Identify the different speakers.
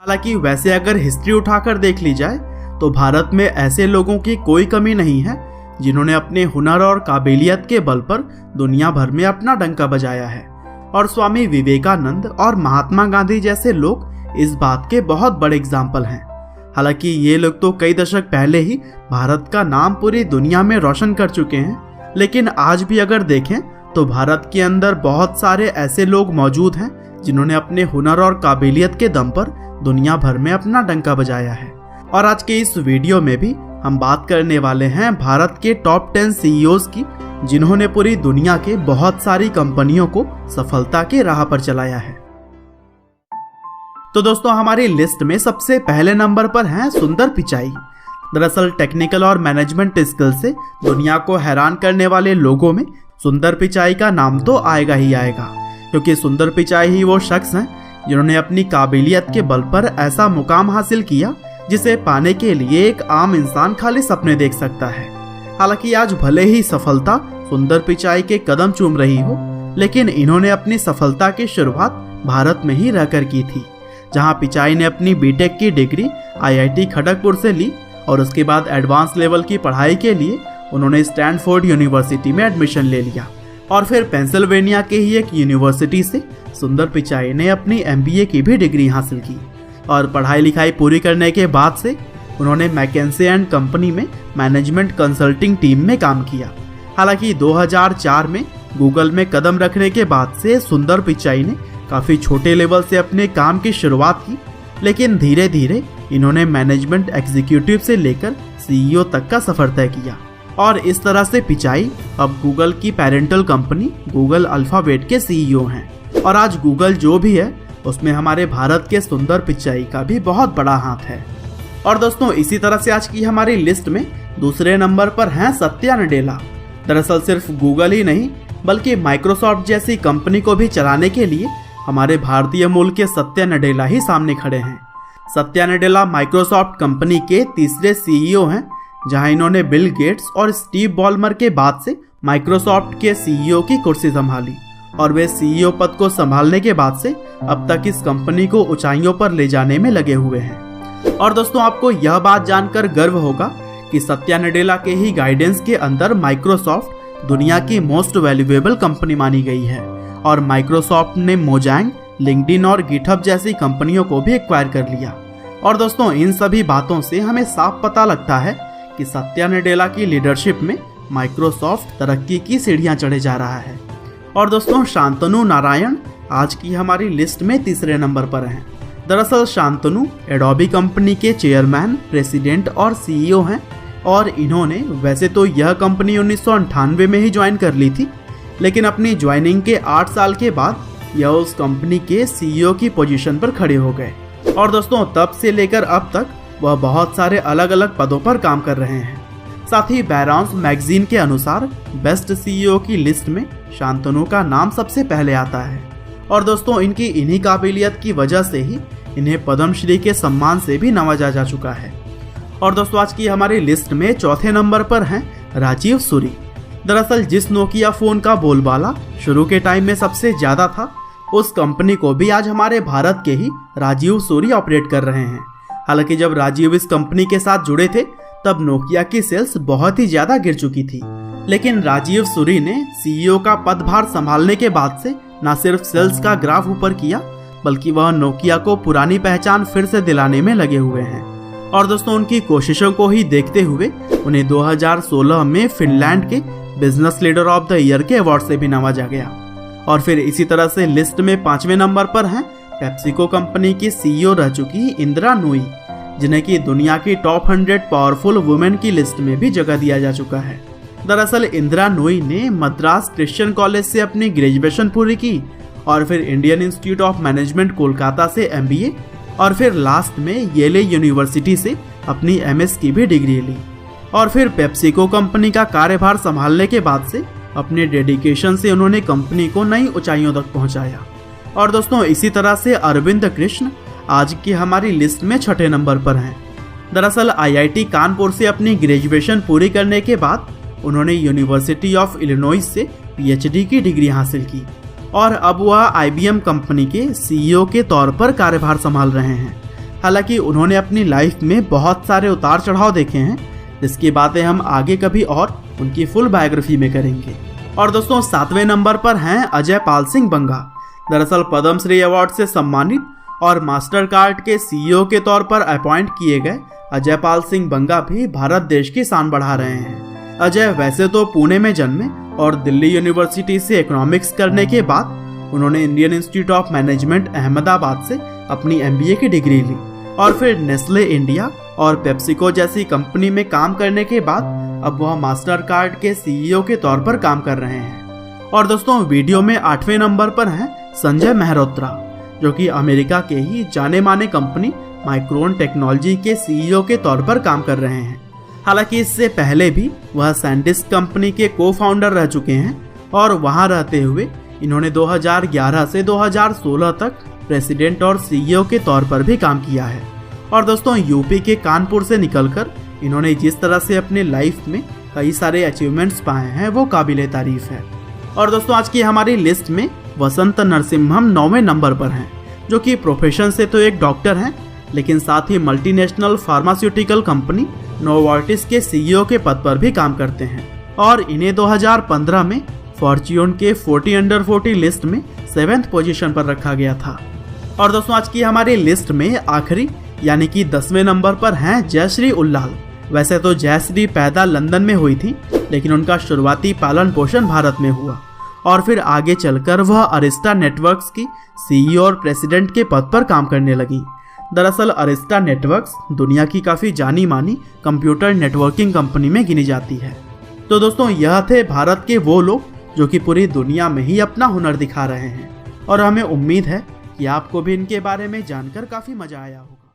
Speaker 1: हालांकि वैसे अगर हिस्ट्री उठाकर देख ली जाए तो भारत में ऐसे लोगों की कोई कमी नहीं है जिन्होंने अपने हुनर और काबिलियत के बल पर दुनिया भर में अपना डंका बजाया है। और स्वामी विवेकानंद और महात्मा गांधी जैसे लोग इस बात के बहुत बड़े एग्जाम्पल हैं। हालांकि ये लोग तो कई दशक पहले ही भारत का नाम पूरी दुनिया में रोशन कर चुके हैं, लेकिन आज भी अगर देखें तो भारत के अंदर बहुत सारे ऐसे लोग मौजूद हैं जिन्होंने अपने हुनर और काबिलियत के दम पर दुनिया भर में अपना डंका बजाया है। और आज के इस वीडियो में भी हम बात करने वाले हैं भारत के टॉप 10 सीईओज की, जिन्होंने पूरी दुनिया के बहुत सारी कंपनियों को सफलता के राह पर चलाया है। तो दोस्तों, हमारी लिस्ट में सबसे पहले नंबर पर हैं सुंदर पिचाई। दरअसल टेक्निकल और मैनेजमेंट स्किल से दुनिया को हैरान करने वाले लोगों में सुंदर पिचाई का नाम तो आएगा ही आएगा, क्योंकि सुंदर पिचाई ही वो शख्स हैं जिन्होंने अपनी काबिलियत के बल पर ऐसा मुकाम हासिल किया जिसे पाने के लिए एक आम इंसान खाली सपने देख सकता है। हालांकि आज भले ही सफलता सुंदर पिचाई के कदम चूम रही हो, लेकिन इन्होंने अपनी सफलता की शुरुआत भारत में ही रहकर की थी, जहां पिचाई ने अपनी बीटेक की डिग्री IIT खड़गपुर से ली और उसके बाद एडवांस लेवल की पढ़ाई के लिए उन्होंने स्टैनफोर्ड यूनिवर्सिटी में एडमिशन ले लिया। और फिर पेंसिल्वेनिया के ही एक यूनिवर्सिटी से सुंदर पिचाई ने अपनी MBA की भी डिग्री हासिल की। और पढ़ाई लिखाई पूरी करने के बाद से उन्होंने मैकेंसे एंड कंपनी में मैनेजमेंट कंसल्टिंग टीम में काम किया। हालांकि 2004 में गूगल में कदम रखने के बाद से सुंदर पिचाई ने काफ़ी छोटे लेवल से अपने काम की शुरुआत की, लेकिन धीरे धीरे इन्होंने मैनेजमेंट एग्जीक्यूटिव से लेकर CEO तक का सफर तय किया। और इस तरह से पिचाई अब गूगल की पेरेंटल कंपनी गूगल अल्फाबेट के CEO हैं। और आज गूगल जो भी है उसमें हमारे भारत के सुंदर पिचाई का भी बहुत बड़ा हाथ है। और दोस्तों, इसी तरह से आज की हमारी लिस्ट में दूसरे नंबर पर हैं सत्या नडेला। दरअसल सिर्फ गूगल ही नहीं बल्कि माइक्रोसॉफ्ट जैसी कंपनी को भी चलाने के लिए हमारे भारतीय मूल के सत्या नडेला ही सामने खड़े हैं। सत्या नडेला माइक्रोसॉफ्ट कंपनी के तीसरे CEO हैं, जहां इन्होंने बिल गेट्स और स्टीव बॉलमर के बाद से माइक्रोसॉफ्ट के CEO की कुर्सी संभाली। और वे CEO पद को संभालने के बाद से अब तक इस कंपनी को ऊंचाइयों पर ले जाने में लगे हुए हैं। और दोस्तों, आपको यह बात जानकर गर्व होगा कि सत्या नडेला के ही गाइडेंस के अंदर माइक्रोसॉफ्ट दुनिया की मोस्ट वैल्यूएबल कंपनी मानी गई है। और माइक्रोसॉफ्ट ने मोजांग, लिंक्डइन और गिटहब जैसी कंपनियों को भी एक्वायर कर लिया। और दोस्तों, इन सभी बातों से हमें साफ पता लगता है कि सत्या नडेला की लीडरशिप में माइक्रोसॉफ्ट तरक्की की सीढ़ियां चढ़े जा रहा है। और दोस्तों, शांतनु नारायण आज की हमारी लिस्ट में तीसरे नंबर पर हैं। दरअसल शांतनु एडोबी कंपनी के चेयरमैन, प्रेसिडेंट और CEO हैं। और इन्होंने वैसे तो यह कंपनी 1998 में ही ज्वाइन कर ली थी, लेकिन अपनी ज्वाइनिंग के 8 साल के बाद यह उस कंपनी के CEO की पोजीशन पर खड़े हो गए। और दोस्तों, तब से लेकर अब तक वह बहुत सारे अलग अलग पदों पर काम कर रहे हैं। साथ ही बैराउंस मैगजीन के अनुसार बेस्ट CEO की लिस्ट में शांतनु का नाम सबसे पहले आता है। और दोस्तों, इनकी इन्हीं काबिलियत की वजह से ही इन्हें पद्मश्री के सम्मान से भी नवाजा जा चुका है। और दोस्तों, आज की हमारी लिस्ट में चौथे नंबर पर हैं राजीव सूरी। दरअसल जिस नोकिया फोन का बोलबाला शुरू के टाइम में सबसे ज्यादा था, उस कंपनी को भी आज हमारे भारत के ही राजीव सूरी ऑपरेट कर रहे हैं। हालांकि जब राजीव इस कंपनी के साथ जुड़े थे तब नोकिया की सेल्स बहुत ही ज्यादा गिर चुकी थी, लेकिन राजीव सूरी ने CEO का पदभार संभालने के बाद से न सिर्फ सेल्स का ग्राफ ऊपर किया, बल्कि वह नोकिया को पुरानी पहचान फिर से दिलाने में लगे हुए हैं। और दोस्तों, उनकी कोशिशों को ही देखते हुए उन्हें 2016 में फिनलैंड के business leader of the year के अवार्ड से भी नवाजा गया। और फिर इसी तरह से लिस्ट में 5वें नंबर पर हैं पेप्सिको कंपनी की CEO रह चुकी इंदिरा नूई, जिन्हें की दुनिया की टॉप 100 पावरफुल वुमेन की लिस्ट में भी जगह दिया जा चुका है। दरअसल इंदिरा नूई ने मद्रास क्रिश्चियन कॉलेज से अपनी ग्रेजुएशन पूरी की और फिर Indian institute of management Kolkata से MBA और फिर लास्ट में येले यूनिवर्सिटी से अपनी MS की भी डिग्री ली। और फिर पेप्सिको कंपनी का कार्यभार संभालने के बाद से अपने डेडिकेशन से उन्होंने कंपनी को नई ऊंचाइयों तक पहुंचाया। और दोस्तों, इसी तरह से अरविंद कृष्ण आज की हमारी लिस्ट में 6ठे नंबर पर हैं। दरअसल IIT कानपुर से अपनी ग्रेजुएशन पूरी करने के बाद उन्होंने यूनिवर्सिटी ऑफ इलिनॉइस से PhD की डिग्री हासिल की और अब वह IBM कंपनी के CEO के तौर पर कार्यभार संभाल रहे हैं। हालांकि उन्होंने अपनी लाइफ में बहुत सारे उतार चढ़ाव देखे हैं, जिसकी बातें हम आगे कभी और उनकी फुल बायोग्राफी में करेंगे। और दोस्तों 7वें नंबर पर हैं अजय पाल सिंह बंगा। दरअसल पद्मश्री अवार्ड से सम्मानित और मास्टर कार्ड के सीईओ के तौर पर अपॉइंट किए गए अजय पाल सिंह बंगा भी भारत देश की शान बढ़ा रहे हैं। अजय वैसे तो पुणे में जन्मे और दिल्ली यूनिवर्सिटी से इकोनॉमिक्स करने के बाद उन्होंने Indian institute of management Ahmedabad से अपनी MBA की डिग्री ली और फिर नेस्ले इंडिया और पेप्सिको जैसी कंपनी में काम करने के बाद अब वह मास्टर कार्ड के सीईओ के तौर पर काम कर रहे हैं। और दोस्तों वीडियो में 8वें नंबर पर हैं संजय मेहरोत्रा, जो कि अमेरिका के ही जाने माने कंपनी माइक्रोन टेक्नोलॉजी के सीईओ के तौर पर काम कर रहे हैं। हालांकि इससे पहले भी वह सैंडिस्क कंपनी के को फाउंडर रह चुके हैं और वहां रहते हुए इन्होंने 2011 से 2016 तक प्रेसिडेंट और सीईओ के तौर पर भी काम किया है। और दोस्तों यूपी के कानपुर से निकलकर इन्होंने जिस तरह से अपने लाइफ में कई सारे अचीवमेंट्स पाए हैं वो काबिले तारीफ है। और दोस्तों आज की हमारी लिस्ट में वसंत नरसिम्हम 9वें नंबर पर हैं, जो कि प्रोफेशन से तो एक डॉक्टर हैं, लेकिन साथ ही मल्टीनेशनल फार्मास्यूटिकल कंपनी नोवार्टिस के सीईओ के पद पर भी काम करते हैं। और इन्हें 2015 में फॉर्च्यून के 40 अंडर 40 लिस्ट में 7th पोजीशन पर रखा गया था। और दोस्तों आज की हमारी लिस्ट में आखिरी यानी कि 10वें नंबर पर हैं जयश्री उल्लाल। वैसे तो जयश्री पैदा लंदन में हुई थी, लेकिन उनका शुरुआती पालन पोषण भारत में हुआ और फिर आगे चलकर वह अरिस्टा नेटवर्क्स की सीईओ और प्रेसिडेंट के पद पर काम करने लगी। दरअसल अरिस्टा नेटवर्क्स दुनिया की काफ़ी जानी मानी कंप्यूटर नेटवर्किंग कंपनी में गिनी जाती है। तो दोस्तों यह थे भारत के वो लोग जो कि पूरी दुनिया में ही अपना हुनर दिखा रहे हैं और हमें उम्मीद है कि आपको भी इनके बारे में जानकर काफ़ी मजा आया होगा।